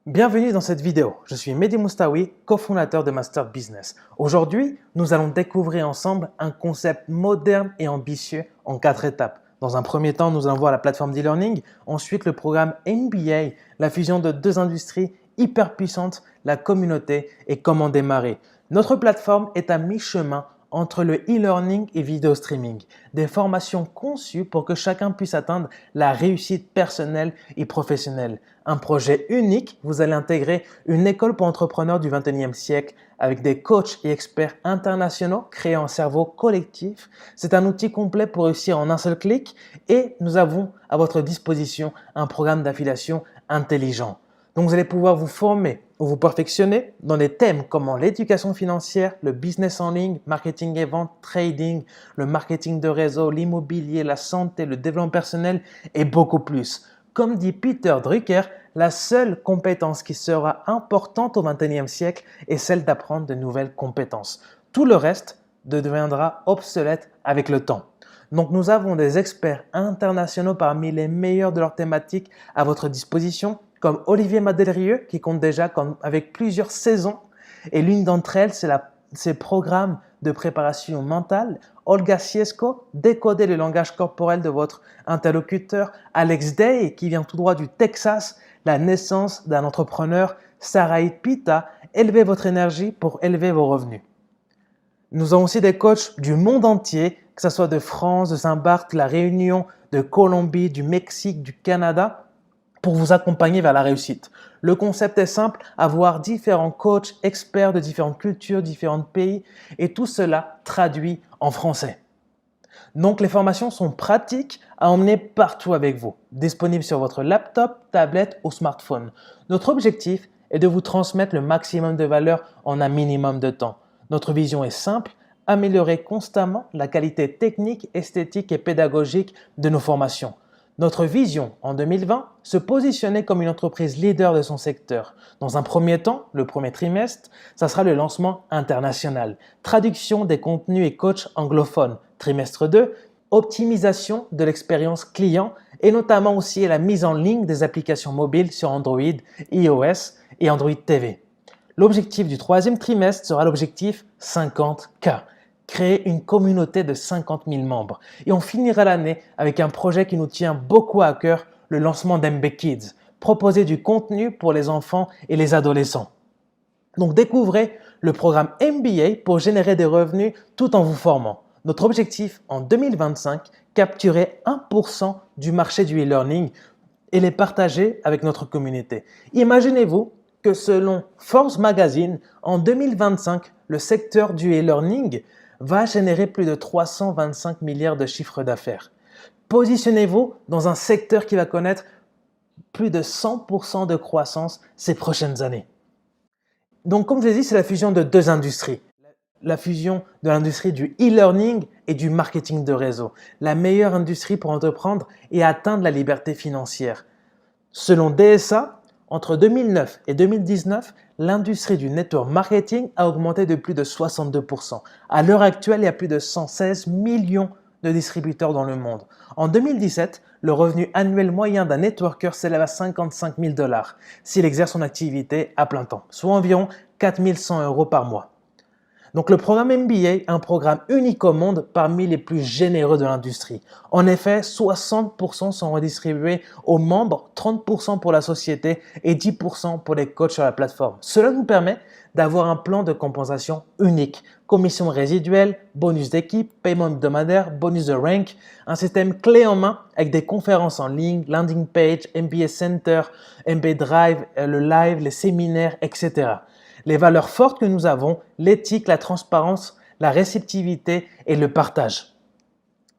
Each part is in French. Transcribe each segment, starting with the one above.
Bienvenue dans cette vidéo. Je suis Mehdi Moustaoui, cofondateur de Master Business. Aujourd'hui, nous allons découvrir ensemble un concept moderne et ambitieux en 4 étapes. Dans un premier temps, nous allons voir la plateforme d'e-learning, ensuite le programme MBA, la fusion de 2 industries hyper puissantes, la communauté et comment démarrer. Notre plateforme est à mi-chemin entre le e-learning et vidéo streaming, des formations conçues pour que chacun puisse atteindre la réussite personnelle et professionnelle. Un projet unique, vous allez intégrer une école pour entrepreneurs du 21e siècle avec des coachs et experts internationaux créés en cerveau collectif. C'est un outil complet pour réussir en un seul clic et nous avons à votre disposition un programme d'affiliation intelligent. Donc, vous allez pouvoir vous former ou vous perfectionner dans des thèmes comme l'éducation financière, le business en ligne, marketing et vente, trading, le marketing de réseau, l'immobilier, la santé, le développement personnel et beaucoup plus. Comme dit Peter Drucker, la seule compétence qui sera importante au XXIe siècle est celle d'apprendre de nouvelles compétences. Tout le reste deviendra obsolète avec le temps. Donc, nous avons des experts internationaux parmi les meilleurs de leur thématique à votre disposition, comme Olivier Madelrieux, qui compte déjà avec plusieurs saisons. Et l'une d'entre elles, c'est le programme de préparation mentale. Olga Siesko, décoder le langage corporel de votre interlocuteur. Alex Day, qui vient tout droit du Texas, la naissance d'un entrepreneur. Sarah Pita, élevez votre énergie pour élever vos revenus. Nous avons aussi des coachs du monde entier, que ce soit de France, de Saint-Barth, la Réunion, de Colombie, du Mexique, du Canada, pour vous accompagner vers la réussite. Le concept est simple, avoir différents coachs, experts de différentes cultures, différents pays et tout cela traduit en français. Donc, les formations sont pratiques à emmener partout avec vous, disponibles sur votre laptop, tablette ou smartphone. Notre objectif est de vous transmettre le maximum de valeur en un minimum de temps. Notre vision est simple, améliorer constamment la qualité technique, esthétique et pédagogique de nos formations. Notre vision en 2020, se positionner comme une entreprise leader de son secteur. Dans un premier temps, le premier trimestre, ça sera le lancement international. Traduction des contenus et coachs anglophones. Trimestre 2, optimisation de l'expérience client et notamment aussi la mise en ligne des applications mobiles sur Android, iOS et Android TV. L'objectif du troisième trimestre sera l'objectif 50K. Créer une communauté de 50 000 membres. Et on finira l'année avec un projet qui nous tient beaucoup à cœur, le lancement d'MB Kids, proposer du contenu pour les enfants et les adolescents. Donc découvrez le programme MBA pour générer des revenus tout en vous formant. Notre objectif en 2025, capturer 1% du marché du e-learning et les partager avec notre communauté. Imaginez-vous que selon Forbes Magazine, en 2025, le secteur du e-learning va générer plus de 325 milliards de chiffre d'affaires. Positionnez-vous dans un secteur qui va connaître plus de 100% de croissance ces prochaines années. Donc, comme je l'ai dit, c'est la fusion de 2 industries. La fusion de l'industrie du e-learning et du marketing de réseau. La meilleure industrie pour entreprendre et atteindre la liberté financière. Selon DSA, entre 2009 et 2019, l'industrie du network marketing a augmenté de plus de 62%. À l'heure actuelle, il y a plus de 116 millions de distributeurs dans le monde. En 2017, le revenu annuel moyen d'un networker s'élève à 55 000 $ s'il exerce son activité à plein temps, soit environ 4 100 € par mois. Donc, le programme MBA est un programme unique au monde parmi les plus généreux de l'industrie. En effet, 60% sont redistribués aux membres, 30% pour la société et 10% pour les coachs sur la plateforme. Cela nous permet d'avoir un plan de compensation unique. Commission résiduelle, bonus d'équipe, paiement hebdomadaire, bonus de rank, un système clé en main avec des conférences en ligne, landing page, MBA Center, MBA Drive, le live, les séminaires, etc. Les valeurs fortes que nous avons, l'éthique, la transparence, la réceptivité et le partage.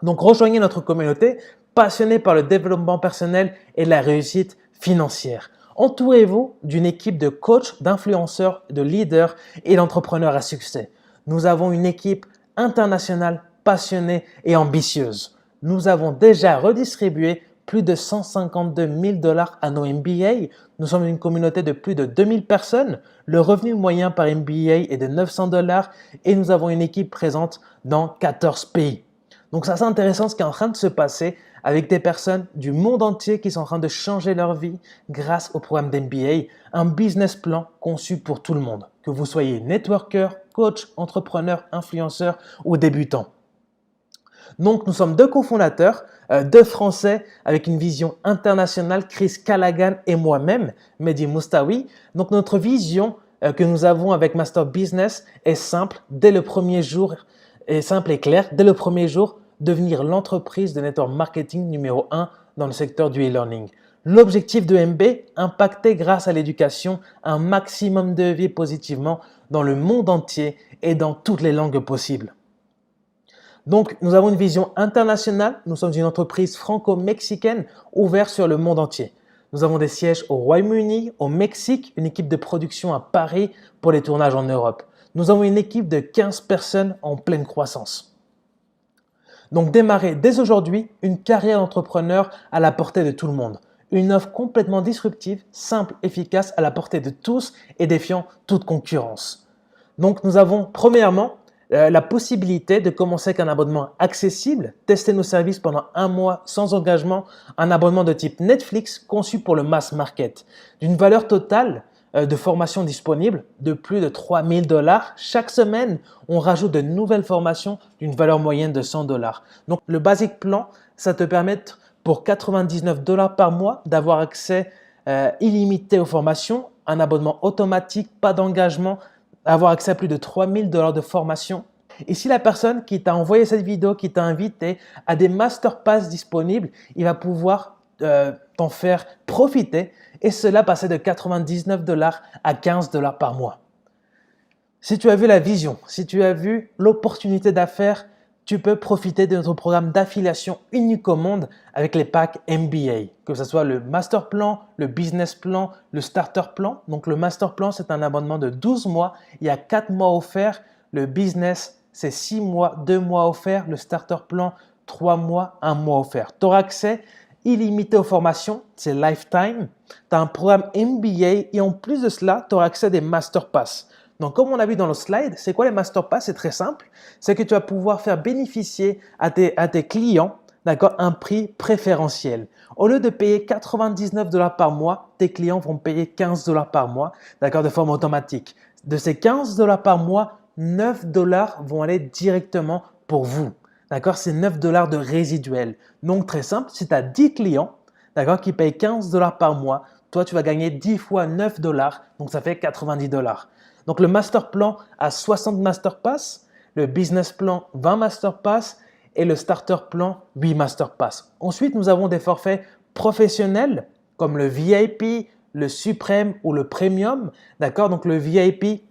Donc, rejoignez notre communauté passionnée par le développement personnel et la réussite financière. Entourez-vous d'une équipe de coachs, d'influenceurs, de leaders et d'entrepreneurs à succès. Nous avons une équipe internationale, passionnée et ambitieuse. Nous avons déjà redistribué plus de 152 000 $ à nos MBA. Nous sommes une communauté de plus de 2000 personnes. Le revenu moyen par MBA est de 900 $ et nous avons une équipe présente dans 14 pays. Donc, c'est assez intéressant ce qui est en train de se passer avec des personnes du monde entier qui sont en train de changer leur vie grâce au programme d'MBA, un business plan conçu pour tout le monde, que vous soyez networker, coach, entrepreneur, influenceur ou débutant. Donc, nous sommes deux cofondateurs, deux Français avec une vision internationale, Chris Callaghan et moi-même, Mehdi Moustaoui. Donc, notre vision que nous avons avec Master Business est simple dès le premier jour, est simple et claire. Dès le premier jour, devenir l'entreprise de network marketing numéro 1 dans le secteur du e-learning. L'objectif de MB, impacter grâce à l'éducation un maximum de vies positivement dans le monde entier et dans toutes les langues possibles. Donc, nous avons une vision internationale. Nous sommes une entreprise franco-mexicaine ouverte sur le monde entier. Nous avons des sièges au Royaume-Uni, au Mexique, une équipe de production à Paris pour les tournages en Europe. Nous avons une équipe de 15 personnes en pleine croissance. Donc, démarrez dès aujourd'hui une carrière d'entrepreneur à la portée de tout le monde. Une offre complètement disruptive, simple, efficace, à la portée de tous et défiant toute concurrence. Donc, nous avons premièrement la possibilité de commencer avec un abonnement accessible, tester nos services pendant 1 mois sans engagement, un abonnement de type Netflix conçu pour le mass market, d'une valeur totale de formation disponible de plus de $3 000. Chaque semaine, on rajoute de nouvelles formations d'une valeur moyenne de $100. Donc, le basic plan, ça te permet pour $99 par mois d'avoir accès illimité aux formations, un abonnement automatique, pas d'engagement, avoir accès à plus de $3 000 de formation. Et si la personne qui t'a envoyé cette vidéo, qui t'a invité, a des masterpass disponibles, il va pouvoir t'en faire profiter et cela passer de $99 à $15 par mois. Si tu as vu la vision, si tu as vu l'opportunité d'affaires, tu peux profiter de notre programme d'affiliation unique au monde avec les packs MBA, que ce soit le master plan, le business plan, le starter plan. Donc, le master plan, c'est un abonnement de 12 mois. Il y a 4 mois offerts. Le business, c'est 6 mois, 2 mois offerts. Le starter plan, 3 mois, 1 mois offert. Tu auras accès illimité aux formations, c'est lifetime. Tu as un programme MBA et en plus de cela, tu auras accès à des master pass. Donc, comme on a vu dans le slide, c'est quoi les master pass? C'est très simple. C'est que tu vas pouvoir faire bénéficier à tes clients, d'accord, un prix préférentiel. Au lieu de payer $99 par mois, tes clients vont payer $15 par mois, d'accord, de forme automatique. De ces $15 par mois, $9 vont aller directement pour vous. D'accord, c'est $9 de résiduel. Donc, très simple, si tu as 10 clients, d'accord, qui payent $15 par mois, toi, tu vas gagner 10 fois $9, donc ça fait $90. Donc, le master plan a 60 master pass, le business plan 20 master pass et le starter plan 8 master pass. Ensuite, nous avons des forfaits professionnels comme le VIP, le suprême ou le premium. D'accord? Donc, le VIP,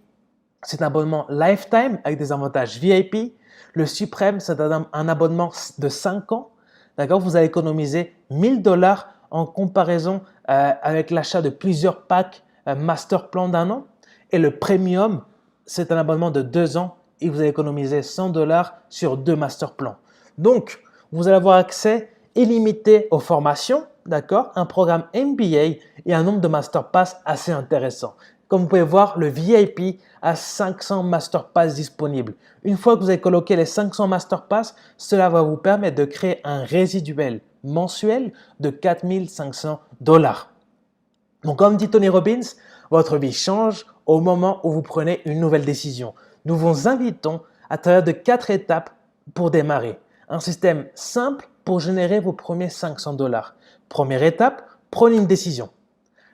c'est un abonnement lifetime avec des avantages VIP. Le suprême, c'est un abonnement de 5 ans. D'accord? Vous allez économiser $1000 en comparaison avec l'achat de plusieurs packs master plan d'1 an. Et le premium, c'est un abonnement de 2 ans et vous allez économiser $100 sur 2 master plans. Donc, vous allez avoir accès illimité aux formations, d'accord, un programme MBA et un nombre de master pass assez intéressant. Comme vous pouvez voir, le VIP a 500 master pass disponibles. Une fois que vous avez coloqué les 500 master pass, cela va vous permettre de créer un résiduel mensuel de $4500. Donc, comme dit Tony Robbins, votre vie change au moment où vous prenez une nouvelle décision. Nous vous invitons à travers de 4 étapes pour démarrer. Un système simple pour générer vos premiers $500. Première étape, prenez une décision.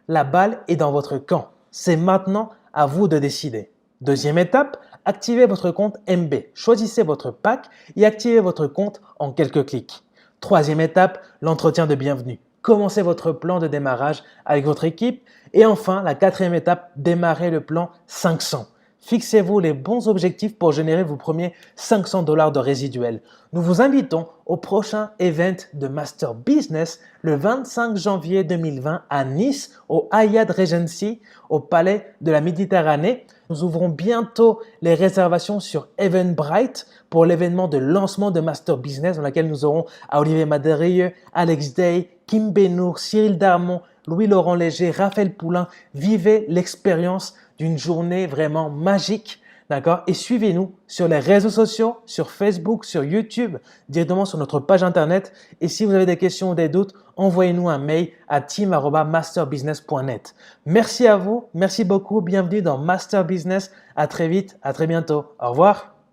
La balle est dans votre camp. C'est maintenant à vous de décider. Deuxième étape, activez votre compte MB. Choisissez votre pack et activez votre compte en quelques clics. Troisième étape, l'entretien de bienvenue. Commencez votre plan de démarrage avec votre équipe. Et enfin, la 4e étape, démarrez le plan 500. Fixez-vous les bons objectifs pour générer vos premiers $500 de résiduel. Nous vous invitons au prochain event de Master Business le 25 janvier 2020 à Nice, au Hyatt Regency, au Palais de la Méditerranée. Nous ouvrons bientôt les réservations sur Eventbrite pour l'événement de lancement de Master Business dans lequel nous aurons Olivier Madérieux, Alex Day, Kim Benour, Cyril Darmon, Louis-Laurent Léger, Raphaël Poulain. Vivez l'expérience d'une journée vraiment magique D'accord? Et suivez-nous sur les réseaux sociaux, sur Facebook, sur YouTube, directement sur notre page internet. Et si vous avez des questions ou des doutes, envoyez-nous un mail à team@masterbusiness.net. Merci à vous, merci beaucoup, bienvenue dans Master Business. À très vite, à très bientôt. Au revoir.